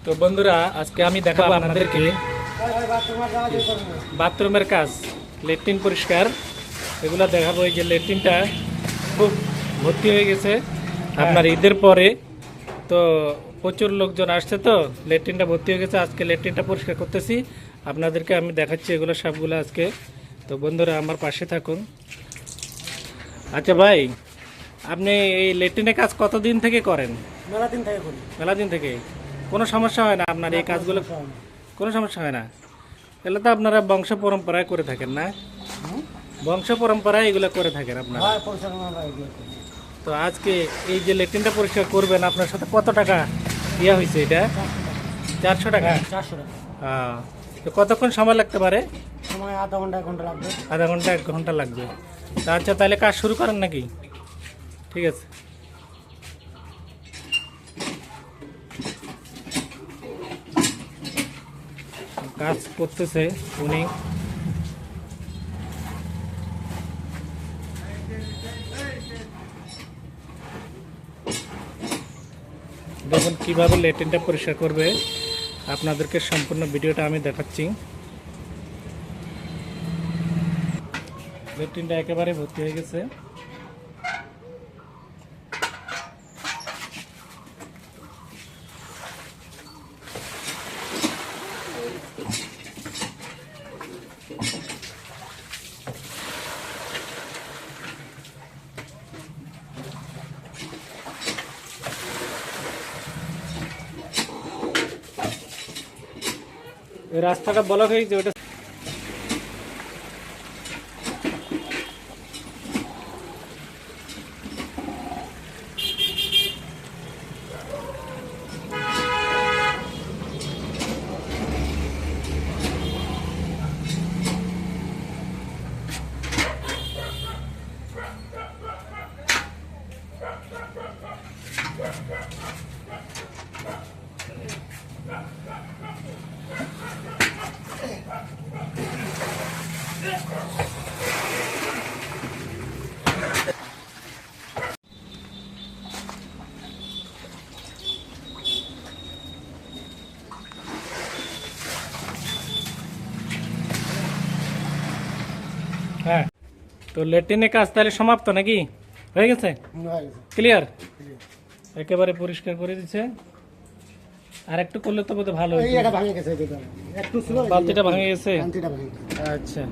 তো বন্ধুরা আজকে আমি দেখাবো আপনাদেরকে বাথরুমের কাজ, ল্যাট্রিন পরিষ্কার এগুলো দেখাবো। এই যে ল্যাট্রিনটা খুব ভর্তি হয়ে গেছে আপনার ঈদের পরে, তো প্রচুর লোকজন আসছে, তো ল্যাট্রিনটা ভর্তি হয়ে গেছে। আজকে ল্যাট্রিনটা পরিষ্কার করতেছি, আপনাদেরকে আমি দেখাচ্ছি এগুলো সবগুলো আজকে। তো বন্ধুরা আমার পাশে থাকুন। আচ্ছা ভাই, আপনি এই ল্যাট্রিনের কাজ কতদিন থেকে করেন? মেলা দিন থেকে করি। মেলা দিন থেকে। কোনো সমস্যা হয় না আপনার এই কাজগুলো? কোনো সমস্যা হয় না? এগুলো তো আপনারা বংশ পরম্পরায় করে থাকেন না? বংশ পরম্পরায় এগুলো করে থাকেন আপনারা। তো আজকে এই যে ল্যাট্রিনটা পরিষ্কার করবেন, আপনার সাথে কত টাকা ইয়া হয়েছে? এটা 400 টাকা। 400 টাকা। হ্যাঁ, তো কতক্ষণ সময় লাগতে পারে? সময় আধা ঘন্টা 1 ঘন্টা লাগবে। আধা ঘন্টা 1 ঘন্টা লাগবে। তা আচ্ছা, তাহলে কাজ শুরু করেন নাকি? ঠিক আছে। কাজ করতেছে উনি। দেখুন কিভাবে ল্যাট্রিনটা পরিষ্কার করবে, আপনাদেরকে সম্পূর্ণ ভিডিওটা আমি দেখাচ্ছি। ল্যাট্রিনটা একেবারে ভর্তি হয়ে গেছে। এই রাস্তাটা ব্লক হয়ে গেছে, ওটা হ্যাঁ। তো ল্যাট্রিনের কাজ তাহলে সমাপ্ত নাকি? হয়ে গেছে? ক্লিয়ার? একেবারে পরিষ্কার করে দিচ্ছে। আর একটু করলে তো বোধহয় ভালো হতো। এই এটা ভাঙে গেছে, একটু ছিল, বালতিটা ভাঙে গেছে। বালতিটা ভাঙে গেছে। আচ্ছা।